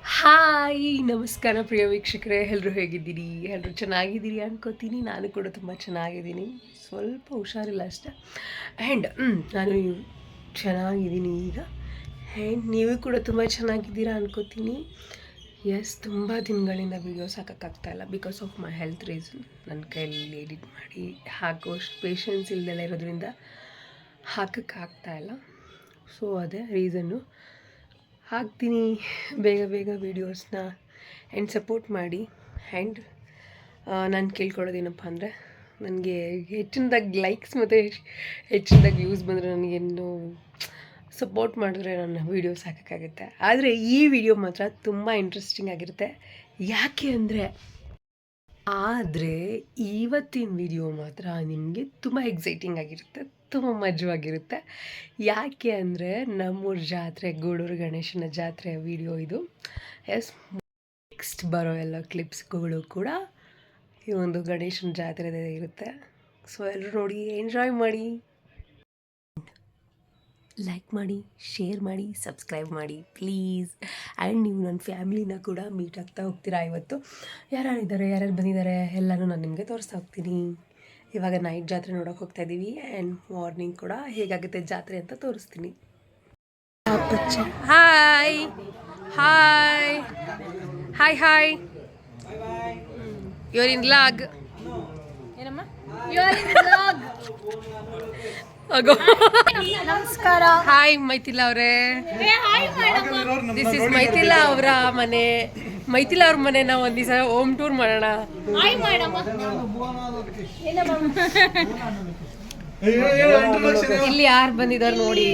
Hi ನಮಸ್ಕಾರ ಪ್ರಿಯ ವೀಕ್ಷಕರೇ, ಎಲ್ಲರೂ ಹೇಗಿದ್ದೀರಿ? ಎಲ್ಲರೂ ಚೆನ್ನಾಗಿದ್ದೀರಿ ಅನ್ಕೋತೀನಿ. ನಾನು ಕೂಡ ತುಂಬ ಚೆನ್ನಾಗಿದ್ದೀನಿ. ಸ್ವಲ್ಪ ಹುಷಾರಿಲ್ಲ ಅಷ್ಟೆ. ಆ್ಯಂಡ್ ನಾನು ಚೆನ್ನಾಗಿದ್ದೀನಿ ಈಗ. ಆ್ಯಂಡ್ ನೀವು ಕೂಡ ತುಂಬ ಚೆನ್ನಾಗಿದ್ದೀರಾ ಅನ್ಕೋತೀನಿ. ಎಸ್, ತುಂಬ ದಿನಗಳಿಂದ ವೀಡಿಯೋಸ್ ಹಾಕೋಕ್ಕಾಗ್ತಾಯಿಲ್ಲ because of my health reason. ನನ್ನ ಕೈಯಲ್ಲಿ ಎಡಿಟ್ ಮಾಡಿ ಹಾಕೋಷ್ಟು ಪೇಷನ್ಸ್ ಇಲ್ಲದೆಲ್ಲ ಇರೋದ್ರಿಂದ ಹಾಕೋಕ್ಕಾಗ್ತಾಯಿಲ್ಲ. ಸೊ ಅದೇ ರೀಸನ್ನು. ಹಾಕ್ತೀನಿ ಬೇಗ ಬೇಗ ವೀಡಿಯೋಸ್ನ. ಆ್ಯಂಡ್ ಸಪೋರ್ಟ್ ಮಾಡಿ. ಆ್ಯಂಡ್ ನಾನು ಕೇಳ್ಕೊಳ್ಳೋದೇನಪ್ಪ ಅಂದರೆ, ನನಗೆ ಹೆಚ್ಚಿನದಾಗಿ ಲೈಕ್ಸ್ ಮತ್ತು ಹೆಚ್ಚಿನದಾಗಿ ವ್ಯೂಸ್ ಬಂದರೆ ನನಗೇನು ಸಪೋರ್ಟ್ ಮಾಡಿದ್ರೆ ನನ್ನ ವೀಡಿಯೋಸ್ ಹಾಕೋಕ್ಕಾಗುತ್ತೆ. ಆದರೆ ಈ ವಿಡಿಯೋ ಮಾತ್ರ ತುಂಬ ಇಂಟ್ರೆಸ್ಟಿಂಗ್ ಆಗಿರುತ್ತೆ. ಯಾಕೆ ಅಂದರೆ ಇವತ್ತಿನ ವಿಡಿಯೋ ಮಾತ್ರ ನಿಮಗೆ ತುಂಬ ಎಕ್ಸೈಟಿಂಗ್ ಆಗಿರುತ್ತೆ, ತುಂಬ ಮಜವಾಗಿರುತ್ತೆ. ಯಾಕೆ ಅಂದರೆ ನಮ್ಮೂರ ಜಾತ್ರೆ, ಗೂಡೂರು ಗಣೇಶನ ಜಾತ್ರೆಯ ವಿಡಿಯೋ ಇದು. ಎಸ್, ನೆಕ್ಸ್ಟ್ ಬರೋ ಎಲ್ಲ ಕ್ಲಿಪ್ಸ್ಗಳು ಕೂಡ ಈ ಒಂದು ಗಣೇಶನ ಜಾತ್ರೆದೇ ಇರುತ್ತೆ. ಸೊ ಎಲ್ಲರೂ ನೋಡಿ, ಎಂಜಾಯ್ ಮಾಡಿ. ಲೈಕ್ ಮಾಡಿ, ಶೇರ್ ಮಾಡಿ, ಸಬ್ಸ್ಕ್ರೈಬ್ ಮಾಡಿ ಪ್ಲೀಸ್. ಆ್ಯಂಡ್ ನೀವು ನನ್ನ ಫ್ಯಾಮಿಲಿನ ಕೂಡ ಮೀಟ್ ಆಗ್ತಾ ಹೋಗ್ತೀರಾ. ಇವತ್ತು ಯಾರ್ಯಾರಿದ್ದಾರೆ, ಯಾರ್ಯಾರು ಬಂದಿದ್ದಾರೆ ಎಲ್ಲನೂ ನಾನು ನಿಮಗೆ ತೋರಿಸ್ತಾ ಹೋಗ್ತೀನಿ. ಇವಾಗ ನೈಟ್ ಜಾತ್ರೆ ನೋಡೋಕೆ ಹೋಗ್ತಾ ಇದ್ದೀವಿ. ಆ್ಯಂಡ್ ಮಾರ್ನಿಂಗ್ ಕೂಡ ಹೇಗಾಗುತ್ತೆ ಜಾತ್ರೆ ಅಂತ ತೋರಿಸ್ತೀನಿ. Hi hi hi hi, your in vlog. ಏನಮ್ಮ? ನಮಸ್ಕಾರ. ಹಾಯ್ ಮೈಥಿಲಾ ಅವರೇ. ದಿಸ್ ಇಸ್ ಮೈಥಿಲಾ ಅವರ ಮನೆ. ಮೈಥಿಲಾ ಅವ್ರ ಮನೆ ನಾವು ಒಂದು ದಿವಸ ಹೋಮ್ ಟೂರ್ ಮಾಡೋಣ. ಇಲ್ಲಿ ಯಾರು ಬಂದಿದ್ದಾರೆ ನೋಡಿ,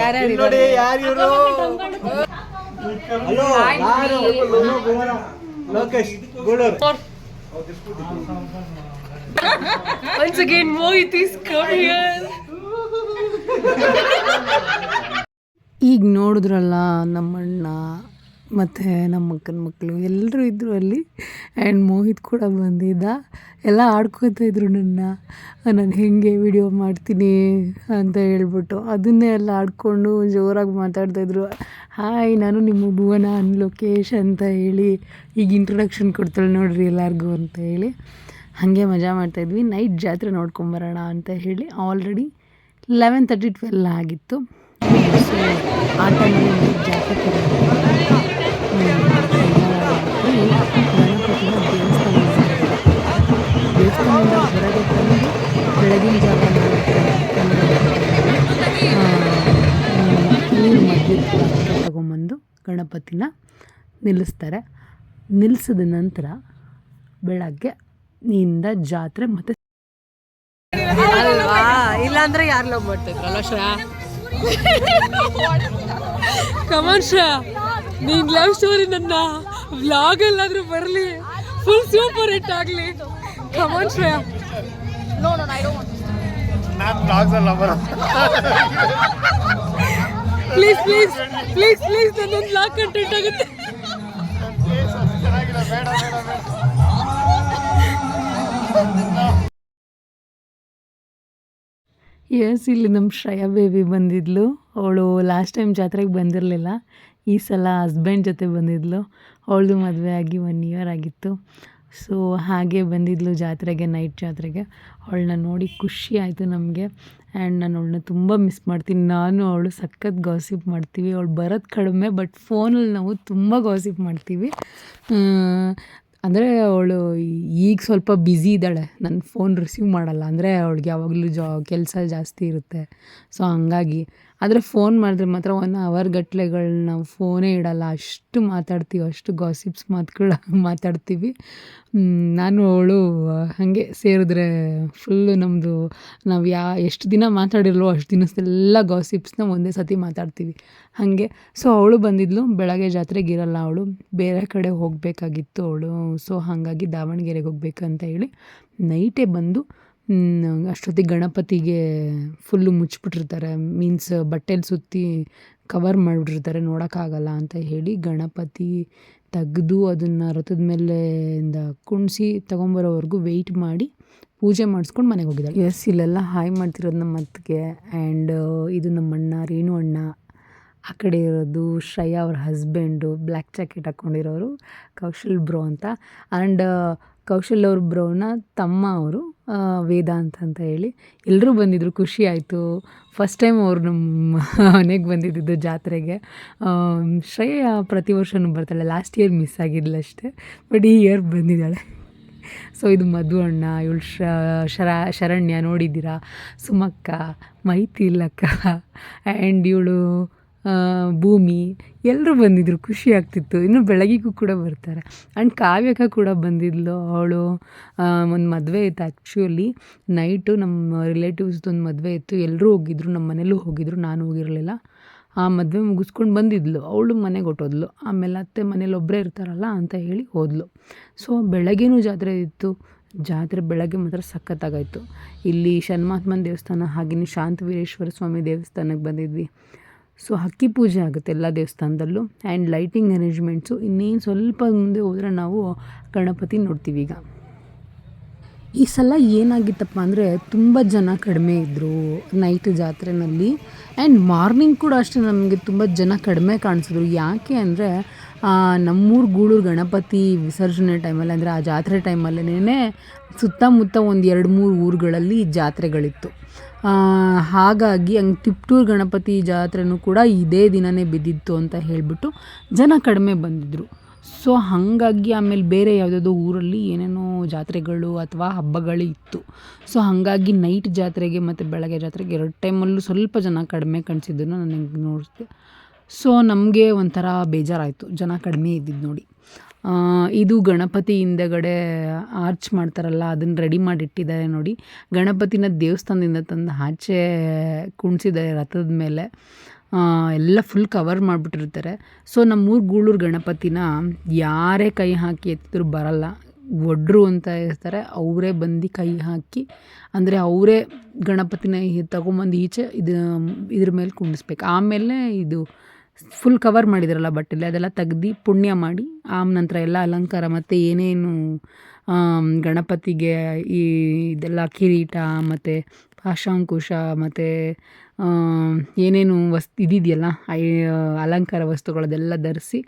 ಯಾರ್ಯಾರು once again Mohit is come here. ಈಗ ನೋಡಿದ್ರಲ್ಲ ನಮ್ಮಣ್ಣ ಮತ್ತು ನಮ್ಮ ಅಕ್ಕನ ಮಕ್ಕಳು ಎಲ್ಲರೂ ಇದ್ದರು ಅಲ್ಲಿ. ಆ್ಯಂಡ್ ಮೋಹಿತ್ ಕೂಡ ಬಂದಿದ್ದ. ಎಲ್ಲ ಆಡ್ಕೊತಾಯಿದ್ರು ನಾನು ಹೇಗೆ ವಿಡಿಯೋ ಮಾಡ್ತೀನಿ ಅಂತ ಹೇಳ್ಬಿಟ್ಟು ಅದನ್ನೇ ಎಲ್ಲ ಆಡಿಕೊಂಡು ಜೋರಾಗಿ ಮಾತಾಡ್ತಾಯಿದ್ರು. ಹಾಯ್, ನಾನು ನಿಮ್ಮ ಭುವನ ಲೋಕೇಶ್ ಅಂತ ಹೇಳಿ ಈಗ ಇಂಟ್ರೊಡಕ್ಷನ್ ಕೊಡ್ತಾಳೆ ನೋಡ್ರಿ ಎಲ್ಲರಿಗೂ ಅಂತ ಹೇಳಿ ಹಾಗೆ ಮಜಾ ಮಾಡ್ತಾಯಿದ್ವಿ. ನೈಟ್ ಜಾತ್ರೆ ನೋಡ್ಕೊಂಬರೋಣ ಅಂತ ಹೇಳಿ ಆಲ್ರೆಡಿ 11:30-12 ಆಗಿತ್ತು. ಸೊ ಆ ಟೈಮಲ್ಲಿ ನೈಟ್ ಜಾತ್ರೆ ಗಣಪತಿನ ದೇವಸ್ಥಾನದಿಂದ ಹೊರಗೆ ತಂದು ಬೆಳಗಿನ ಜಾವ ನೀರು ಮಧ್ಯದ ತಗೊಂಬಂದು ಗಣಪತಿನ ನಿಲ್ಲಿಸ್ತಾರೆ. ನಿಲ್ಲಿಸಿದ ನಂತರ ಬೆಳಗ್ಗೆ ನಿಂದ ಜಾತ್ರೆ ಮತ್ತೆ ಅಲ್ವಾ, ಇಲ್ಲಾಂದ್ರೆ ಯಾರು ಲವ್ ಮಾಡ್ತಿದ್ರಲ್ಲ ಶ್ರೇಯಾ. ಕಮಾನ್ ಶ್ರೇಯಾ, ನೀನ್ ಲವ್ ಸ್ಟೋರಿ ನನ್ನ ವ್ಲಾಗ್ ಎಲ್ಲಾದ್ರೂ ಬರಲಿ, ಫುಲ್ ಸೂಪರ್ ಹಿಟ್ ಆಗಲಿ. Come on Shreya. Please please please please ನನ್ನೊಂದು ವ್ಲಾಗ್ ಕಂಟೆಂಟ್ ಆಗುತ್ತೆ. ಎಸ್, ಇಲ್ಲಿ ನಮ್ಮ ಶ್ರೇಯಾ ಬೇಬಿ ಬಂದಿದ್ಲು. ಅವಳು ಲಾಸ್ಟ್ ಟೈಮ್ ಜಾತ್ರೆಗೆ ಬಂದಿರಲಿಲ್ಲ, ಈ ಸಲ ಹಸ್ಬೆಂಡ್ ಜೊತೆ ಬಂದಿದ್ಲು. ಅವಳದು ಮದುವೆ ಆಗಿ 1 ಇಯರ್ ಆಗಿತ್ತು. ಸೊ ಹಾಗೆ ಬಂದಿದ್ಲು ಜಾತ್ರೆಗೆ, ನೈಟ್ ಜಾತ್ರೆಗೆ. ಅವಳನ್ನ ನೋಡಿ ಖುಷಿ ಆಯಿತು ನಮಗೆ. ಆ್ಯಂಡ್ ನಾನು ಅವಳನ್ನ ತುಂಬ ಮಿಸ್ ಮಾಡ್ತೀನಿ. ನಾನು ಅವಳು ಸಖತ್ ಗಾಸಿಪ್ ಮಾಡ್ತೀವಿ. ಅವಳು ಬರೋದು ಕಡಿಮೆ, ಬಟ್ ಫೋನಲ್ಲಿ ನಾವು ತುಂಬ ಗಾಸಿಪ್ ಮಾಡ್ತೀವಿ. ಅಂದರೆ ಅವಳು ಈಗ ಸ್ವಲ್ಪ ಬ್ಯುಸಿ ಇದ್ದಾಳೆ, ನನ್ನ ಫೋನ್ ರಿಸೀವ್ ಮಾಡಲ್ಲ. ಅಂದರೆ ಅವಳಿಗೆ ಯಾವಾಗಲೂ ಕೆಲಸ ಜಾಸ್ತಿ ಇರುತ್ತೆ. ಸೊ ಹಂಗಾಗಿ ಆದರೆ ಫೋನ್ ಮಾಡಿದ್ರೆ ಮಾತ್ರ 1 ಅವರ್ ಗಟ್ಲೆಗಳು ನಾವು ಫೋನೇ ಇಡಲ್ಲ, ಅಷ್ಟು ಮಾತಾಡ್ತೀವಿ, ಅಷ್ಟು ಗಾಸಿಪ್ಸ್ ಮಾತುಗಳು ಮಾತಾಡ್ತೀವಿ. ನಾನು ಅವಳು ಹಾಗೆ ಸೇರಿದ್ರೆ ಫುಲ್ಲು ನಮ್ಮದು ನಾವು ಎಷ್ಟು ದಿನ ಮಾತಾಡಿರಲ್ವೋ ಅಷ್ಟು ದಿನದೆಲ್ಲ ಗಾಸಿಪ್ಸ್ನ ಒಂದೇ ಸತಿ ಮಾತಾಡ್ತೀವಿ ಹಾಗೆ. ಸೊ ಅವಳು ಬಂದಿದ್ಲು. ಬೆಳಗ್ಗೆ ಜಾತ್ರೆಗೆ ಇರಲ್ಲ ಅವಳು, ಬೇರೆ ಕಡೆ ಹೋಗಬೇಕಾಗಿತ್ತು ಅವಳು. ಸೊ ಹಾಗಾಗಿ ದಾವಣಗೆರೆಗೆ ಹೋಗ್ಬೇಕಂತ ಹೇಳಿ ನೈಟೇ ಬಂದು ಅಷ್ಟೊತ್ತಿಗೆ ಗಣಪತಿಗೆ ಫುಲ್ಲು ಮುಚ್ಚಿಬಿಟ್ಟಿರ್ತಾರೆ, ಮೀನ್ಸ್ ಬಟ್ಟೆಲಿ ಸುತ್ತಿ ಕವರ್ ಮಾಡಿಬಿಟ್ಟಿರ್ತಾರೆ, ನೋಡೋಕ್ಕಾಗಲ್ಲ ಅಂತ ಹೇಳಿ ಗಣಪತಿ ತೆಗೆದು ಅದನ್ನು ರಥದ ಮೇಲೆಯಿಂದ ಕುಣಿಸಿ ತೊಗೊಂಬರೋವರೆಗೂ ವೆಯ್ಟ್ ಮಾಡಿ ಪೂಜೆ ಮಾಡಿಸ್ಕೊಂಡು ಮನೆಗೆ ಹೋಗಿದ್ದಾಳೆ. ಎಸ್, ಇಲ್ಲೆಲ್ಲ ಹಾಯ್ ಮಾಡ್ತಿರೋದು ನಮ್ಮ ಅತ್ತಿಗೆ. ಆ್ಯಂಡ್ ಇದು ನಮ್ಮ ಅಣ್ಣ ರೇಣು ಅಣ್ಣ, ಆ ಕಡೆ ಇರೋದು ಶ್ರೇಯಾ ಅವ್ರ ಹಸ್ಬೆಂಡು ಬ್ಲ್ಯಾಕ್ ಜಾಕೆಟ್ ಹಾಕ್ಕೊಂಡಿರೋರು ಕೌಶಲ್ ಬ್ರೋ ಅಂತ. ಆ್ಯಂಡ್ ಕೌಶಲ್ ಅವ್ರ ಬ್ರೋನ ತಮ್ಮ ಅವರು ವೇದಾಂತ್ ಅಂತ ಹೇಳಿ ಎಲ್ಲರೂ ಬಂದಿದ್ದರು. ಖುಷಿ ಆಯಿತು. ಫಸ್ಟ್ ಟೈಮ್ ಅವ್ರು ನಮ್ಮ ಮನೆಗೆ ಬಂದಿದ್ದು ಜಾತ್ರೆಗೆ. ಶ್ರೇಯಾ ಪ್ರತಿ ವರ್ಷವೂ ಬರ್ತಾಳೆ, ಲಾಸ್ಟ್ ಇಯರ್ ಮಿಸ್ ಆಗಿದ್ಲು ಅಷ್ಟೇ, ಬಟ್ ಈ ಇಯರ್ ಬಂದಿದ್ದಾಳೆ. ಸೊ ಇದು ಮಧು ಅಣ್ಣ, ಇವಳು ಶರಣ್ಯ ನೋಡಿದ್ದೀರಾ, ಸುಮಕ್ಕ, ಮೈಥಿಲಕ್ಕ ಆ್ಯಂಡ್ ಇವಳು ಭೂಮಿ ಎಲ್ಲರೂ ಬಂದಿದ್ದರು. ಖುಷಿ ಆಗ್ತಿತ್ತು. ಇನ್ನು ಬೆಳಗ್ಗೆಗೂ ಕೂಡ ಬರ್ತಾರೆ. ಆ್ಯಂಡ್ ಕಾವ್ಯಕ್ಕ ಕೂಡ ಬಂದಿದ್ಲು. ಅವಳು ಒಂದು ಮದುವೆ ಇತ್ತು ಆ್ಯಕ್ಚುಲಿ ನೈಟು, ನಮ್ಮ ರಿಲೇಟಿವ್ಸ್ದು ಒಂದು ಮದುವೆ ಇತ್ತು. ಎಲ್ಲರೂ ಹೋಗಿದ್ರು, ನಮ್ಮ ಮನೇಲೂ ಹೋಗಿದ್ರು, ನಾನು ಹೋಗಿರಲಿಲ್ಲ. ಆ ಮದುವೆ ಮುಗಿಸ್ಕೊಂಡು ಬಂದಿದ್ಲು. ಅವಳು ಮನೆಗೆ ಹೊಟ್ಟೋದ್ಲು. ಆಮೇಲೆ ಅತ್ತೆ ಮನೇಲಿ ಒಬ್ಬರೇ ಇರ್ತಾರಲ್ಲ ಅಂತ ಹೇಳಿ ಹೋದ್ಲು. ಸೊ ಬೆಳಗ್ಗೆನೂ ಜಾತ್ರೆ ಇತ್ತು. ಜಾತ್ರೆ ಬೆಳಗ್ಗೆ ಮಾತ್ರ ಸಖತ್ತಾಗಾಯಿತು. ಇಲ್ಲಿ ಷಣ್ಮಹಾತ್ಮನ ದೇವಸ್ಥಾನ, ಹಾಗೆಯೇ ಶಾಂತವೀರೇಶ್ವರ ಸ್ವಾಮಿ ದೇವಸ್ಥಾನಕ್ಕೆ ಬಂದಿದ್ವಿ. ಸೊ ಅಕ್ಕಿ ಪೂಜೆ ಆಗುತ್ತೆ ಎಲ್ಲ ದೇವಸ್ಥಾನದಲ್ಲೂ. And lighting arrangements. ಇನ್ನೇನು ಸ್ವಲ್ಪ ಮುಂದೆ ಹೋದರೆ ನಾವು ಗಣಪತಿ ನೋಡ್ತೀವಿ. ಈಗ ಈ ಸಲ ಏನಾಗಿತ್ತಪ್ಪ ಅಂದರೆ ತುಂಬ ಜನ ಕಡಿಮೆ ಇದ್ದರು ನೈಟ್ ಜಾತ್ರೆಯಲ್ಲಿ. ಆ್ಯಂಡ್ ಮಾರ್ನಿಂಗ್ ಕೂಡ ಅಷ್ಟೇ ನಮಗೆ ತುಂಬ ಜನ ಕಡಿಮೆ ಕಾಣಿಸಿದ್ರು. ಯಾಕೆ ಅಂದರೆ ನಮ್ಮೂರು ಗೂಳೂರು ಗಣಪತಿ ವಿಸರ್ಜನೆ ಟೈಮಲ್ಲಿ, ಅಂದರೆ ಆ ಜಾತ್ರೆ ಟೈಮಲ್ಲೇ ಸುತ್ತಮುತ್ತ ಒಂದು 2-3 ಊರುಗಳಲ್ಲಿ ಜಾತ್ರೆಗಳಿತ್ತು. ಹಾಗಾಗಿ ಹಂಗೆ ತಿಪ್ಟೂರು ಗಣಪತಿ ಜಾತ್ರೆನೂ ಕೂಡ ಇದೇ ದಿನವೇ ಬಿದ್ದಿತ್ತು ಅಂತ ಹೇಳಿಬಿಟ್ಟು ಜನ ಕಡಿಮೆ ಬಂದಿದ್ದರು. ಸೊ ಹಾಗಾಗಿ ಆಮೇಲೆ ಬೇರೆ ಯಾವುದಾದ್ರು ಊರಲ್ಲಿ ಏನೇನೋ ಜಾತ್ರೆಗಳು ಅಥವಾ ಹಬ್ಬಗಳು ಇತ್ತು. ಸೊ ಹಾಗಾಗಿ ನೈಟ್ ಜಾತ್ರೆಗೆ ಮತ್ತು ಬೆಳಗ್ಗೆ ಜಾತ್ರೆಗೆ 2 ಟೈಮಲ್ಲೂ ಸ್ವಲ್ಪ ಜನ ಕಡಿಮೆ ಕಾಣಿಸಿದ್ದನ್ನು ನನಗೆ ನೋಡಿದೆ. ಸೊ ನಮಗೆ ಒಂಥರ ಬೇಜಾರಾಯಿತು, ಜನ ಕಡಿಮೆ ಇದ್ದಿದ್ದು ನೋಡಿ. ಇದು ಗಣಪತಿ ಹಿಂದೆಗಡೆ ಆರ್ಚ್ ಮಾಡ್ತಾರಲ್ಲ, ಅದನ್ನು ರೆಡಿ ಮಾಡಿ ಇಟ್ಟಿದ್ದಾರೆ ನೋಡಿ. ಗಣಪತಿನ ದೇವಸ್ಥಾನದಿಂದ ತಂದು ಆಚೆ ಕುಣಿಸಿದ್ದಾರೆ ರಥದ ಮೇಲೆ. ಎಲ್ಲ ಫುಲ್ ಕವರ್ ಮಾಡಿಬಿಟ್ಟಿರ್ತಾರೆ. ಸೊ ನಮ್ಮೂರು ಗೂಳೂರು ಗಣಪತಿನ ಯಾರೇ ಕೈ ಹಾಕಿ ಎತ್ತಿದ್ರು ಬರಲ್ಲ, ಒಡ್ರು ಅಂತ ಇರ್ತಾರೆ, ಅವರೇ ಬಂದು ಕೈ ಹಾಕಿ, ಅಂದರೆ ಅವರೇ ಗಣಪತಿನ ತಗೊಂಬಂದು ಈಚೆ ಇದ್ರ ಮೇಲೆ ಕುಂಡಿಸ್ಬೇಕು. ಆಮೇಲೆ ಇದು ಫುಲ್ ಕವರ್ ಮಾಡಿದಾರಲ್ಲ ಬಟ್ಟೆಲಿ, ಅದೆಲ್ಲ ತೆಗ್ದು ಪುಣ್ಯ ಮಾಡಿ ನಂತರ ಎಲ್ಲ ಅಲಂಕಾರ ಮತ್ತು ಏನೇನು ಗಣಪತಿಗೆ ಈ ಇದೆಲ್ಲ ಕಿರೀಟ ಮತ್ತು ಪಾಶಾಂಕುಶ ಮತ್ತು ಏನೇನು ಇದಿದೆಯಲ್ಲ ಅಲಂಕಾರ ವಸ್ತುಗಳದೆಲ್ಲ ಧರಿಸಿ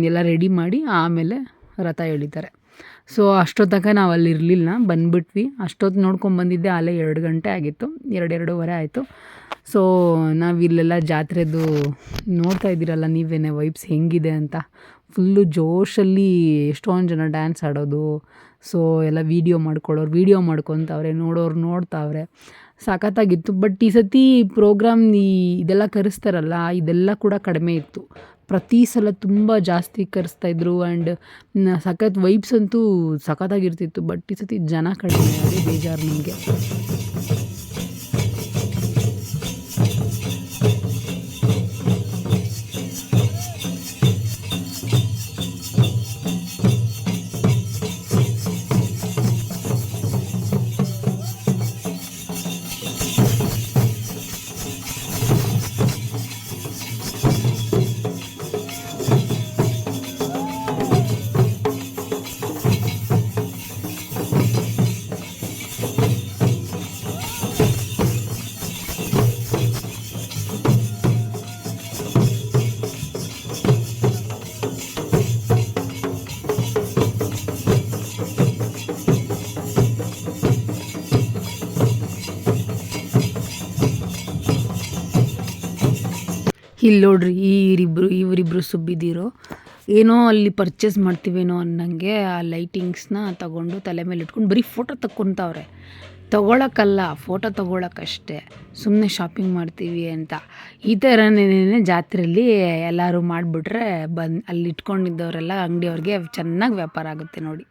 ಎಲ್ಲ ರೆಡಿ ಮಾಡಿ ಆಮೇಲೆ ರಥ ಎಳಿತಾರೆ. ಸೊ ಅಷ್ಟೊತ್ತಕ ನಾವು ಅಲ್ಲಿ ಇರಲಿಲ್ಲ, ಬಂದುಬಿಟ್ವಿ. ಅಷ್ಟೊತ್ತು ನೋಡ್ಕೊಂಬಂದಿದ್ದೆ ಅಲ್ಲೇ 2 ಗಂಟೆ ಆಗಿತ್ತು, 2-2:30 ಆಯಿತು. ಸೊ ನಾವಿಲ್ಲೆಲ್ಲ ಜಾತ್ರೆದು ನೋಡ್ತಾ ಇದ್ದೀರಲ್ಲ ನೀವೇನೆ ವೈಬ್ಸ್ ಹೆಂಗಿದೆ ಅಂತ. ಫುಲ್ಲು ಜೋಶಲ್ಲಿ ಎಷ್ಟೊಂದು ಜನ ಡ್ಯಾನ್ಸ್ ಆಡೋದು. ಸೊ ಎಲ್ಲ ವೀಡಿಯೋ ಮಾಡ್ಕೊತವ್ರೆ, ನೋಡೋರು ನೋಡ್ತಾವ್ರೆ. ಸಖತ್ತಾಗಿತ್ತು. ಬಟ್ ಈ ಸತಿ ಪ್ರೋಗ್ರಾಮ್ ಇದೆಲ್ಲ ಕರೆಸ್ತಾರಲ್ಲ, ಇದೆಲ್ಲ ಕೂಡ ಕಡಿಮೆ ಇತ್ತು. ಪ್ರತಿ ಸಲ ತುಂಬ ಜಾಸ್ತಿ ಕರೆಸ್ತಾಯಿದ್ರು. ಆ್ಯಂಡ್ ಸಖತ್ ವೈಬ್ಸ್ ಅಂತೂ ಸಖತ್ತಾಗಿರ್ತಿತ್ತು. ಬಟ್ ಈ ಸತಿ ಜನ ಕಡಿಮೆ, ಅದೇ ಬೇಜಾರು ನನಗೆ. ಇಲ್ಲಿ ನೋಡ್ರಿ, ಇವರಿಬ್ಬರು ಸುಬ್ಬಿದ್ದೀರೋ ಏನೋ ಅಲ್ಲಿ ಪರ್ಚೇಸ್ ಮಾಡ್ತೀವೇನೋ ಅನ್ನಂಗೆ ಆ ಲೈಟಿಂಗ್ಸ್ನ ತಗೊಂಡು ತಲೆ ಮೇಲೆ ಇಟ್ಕೊಂಡು ಬರೀ ಫೋಟೋ ತಕ್ಕೊತಾವ್ರೆ. ತೊಗೊಳಕ್ಕಲ್ಲ, ಫೋಟೋ ತೊಗೊಳಕ್ಕಷ್ಟೇ, ಸುಮ್ಮನೆ ಶಾಪಿಂಗ್ ಮಾಡ್ತೀವಿ ಅಂತ. ಈ ಥರನೇ ಜಾತ್ರೆಯಲ್ಲಿ ಎಲ್ಲರೂ ಮಾಡಿಬಿಟ್ರೆ ಅಲ್ಲಿ ಇಟ್ಕೊಂಡಿದ್ದವರೆಲ್ಲ ಅಂಗಡಿಯವ್ರಿಗೆ ಚೆನ್ನಾಗಿ ವ್ಯಾಪಾರ ಆಗುತ್ತೆ ನೋಡಿ.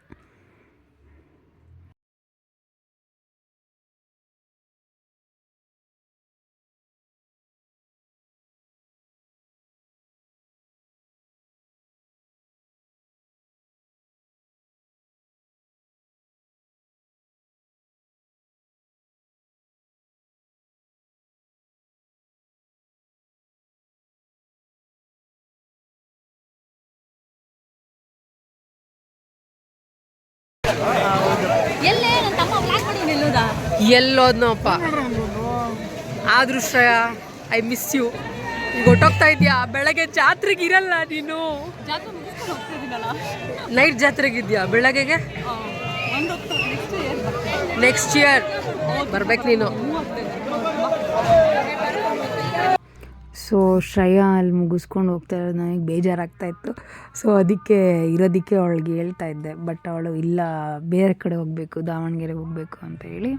ಎಲ್ಲೋದ್ನಪ್ಪ ಆದ್ರೂ ಶ್ರೇಯ, ಐ ಮಿಸ್ ಯು. ಈಗ ಹೊಟ್ಟೋಗ್ತಾ ಇದೆಯಾ? ಬೆಳಗ್ಗೆ ಜಾತ್ರೆಗೆ ಇರಲ್ಲ ನೀನು. ನೈಟ್ ಜಾತ್ರೆಗೆ ಇದೆಯಾ ಬೆಳಗ್ಗೆಗೆ? ನೆಕ್ಸ್ಟ್ ಇಯರ್ ಬರ್ಬೇಕು ನೀನು. ಸೊ ಶ್ರೇಯಾ ಅಲ್ಲಿ ಮುಗಿಸ್ಕೊಂಡು ಹೋಗ್ತಾ ಇರೋದು ನನಗೆ ಬೇಜಾರಾಗ್ತಾಯಿತ್ತು. ಸೊ ಅದಕ್ಕೆ ಇರೋದಕ್ಕೆ ಅವಳಿಗೆ ಹೇಳ್ತಾ ಇದ್ದೆ. ಬಟ್ ಅವಳು ಇಲ್ಲ, ಬೇರೆ ಕಡೆ ಹೋಗಬೇಕು, ದಾವಣಗೆರೆಗೆ ಹೋಗಬೇಕು ಅಂತ ಹೇಳಿ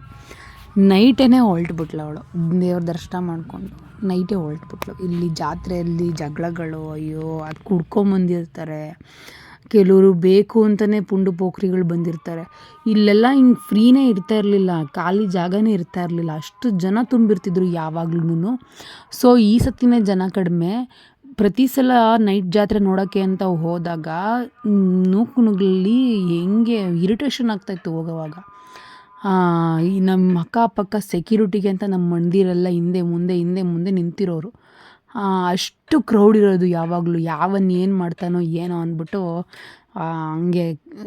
ನೈಟೇ ಹೊರಟ್ಬಿಟ್ಲು. ಅವಳು ದೇವ್ರ ದರ್ಶನ ಮಾಡಿಕೊಂಡು ನೈಟೇ ಹೊರಟ್ಬಿಟ್ಲು. ಇಲ್ಲಿ ಜಾತ್ರೆಯಲ್ಲಿ ಜಗಳಗಳು, ಅಯ್ಯೋ ಅದು ಕುಡ್ಕೊಂಬಂದಿರ್ತಾರೆ. ಕೆಲವರು ಬೇಕು ಅಂತಲೇ ಪುಂಡು ಪೋಖ್ರಿಗಳು ಬಂದಿರ್ತಾರೆ. ಇಲ್ಲೆಲ್ಲ ಹಿಂಗೆ ಫ್ರೀನೇ ಇರ್ತಾ ಇರಲಿಲ್ಲ, ಖಾಲಿ ಜಾಗನೇ ಇರ್ತಾ ಇರಲಿಲ್ಲ. ಅಷ್ಟು ಜನ ತುಂಬಿರ್ತಿದ್ರು ಯಾವಾಗ್ಲೂ. ಸೊ ಈ ಸತಿನೇ ಜನ ಕಡಿಮೆ. ಪ್ರತಿ ಸಲ ನೈಟ್ ಜಾತ್ರೆ ನೋಡೋಕ್ಕೆ ಅಂತ ಹೋದಾಗ ನೂಕುನುಗ್ಲಲ್ಲಿ ಹೆಂಗೆ ಇರಿಟೇಷನ್ ಆಗ್ತಾಯಿತ್ತು ಹೋಗೋವಾಗ. ಈ ನಮ್ಮ ಅಕ್ಕಪಕ್ಕ ಸೆಕ್ಯೂರಿಟಿಗೆ ಅಂತ ನಮ್ಮ ಮಂದಿರೆಲ್ಲ ಹಿಂದೆ ಮುಂದೆ ನಿಂತಿರೋರು. ಅಷ್ಟು ಕ್ರೌಡ್ ಇರೋದು ಯಾವಾಗಲೂ. ಯಾವನ್ ಏನು ಮಾಡ್ತಾನೋ ಏನೋ ಅಂದ್ಬಿಟ್ಟು ಹಂಗೆ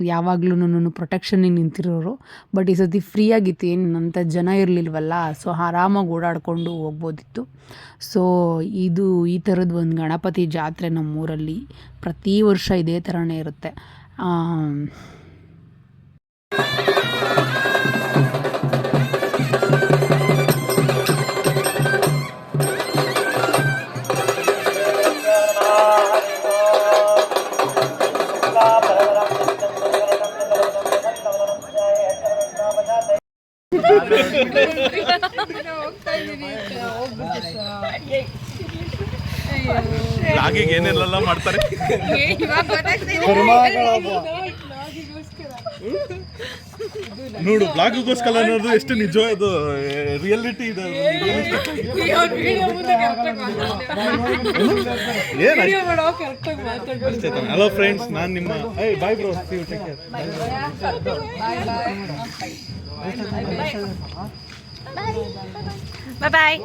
ಯಾವಾಗ್ಲೂ ಪ್ರೊಟೆಕ್ಷನಿಗೆ ನಿಂತಿರೋರು. ಬಟ್ ಈ ಸತಿ ಫ್ರೀ ಆಗಿತ್ತು, ಏನು ಅಂಥ ಜನ ಇರಲಿಲ್ವಲ್ಲ. ಸೊ ಆರಾಮಾಗಿ ಓಡಾಡಿಕೊಂಡು ಹೋಗ್ಬೋದಿತ್ತು. ಸೊ ಇದು ಈ ಥರದ್ದು ಒಂದು ಗಣಪತಿ ಜಾತ್ರೆ ನಮ್ಮೂರಲ್ಲಿ ಪ್ರತಿ ವರ್ಷ ಇದೇ ಥರನೇ ಇರುತ್ತೆ. ಬ್ಲಾಗಿಗೆ ಏನೆಲ್ಲ ಮಾಡ್ತಾರೆ ನೋಡು. ಬ್ಲಾಗಿಗೋಸ್ಕರ ಅನ್ನೋದು ಎಷ್ಟು ನಿಜ, ಇದು ರಿಯಾಲಿಟಿ ಇದೆ. ಹಲೋ ಫ್ರೆಂಡ್ಸ್, ನಾನು ನಿಮ್ಮ ಬಾಯ್ ಬ್ರೋ, ಬಾಯ್ ಬಾಯ್.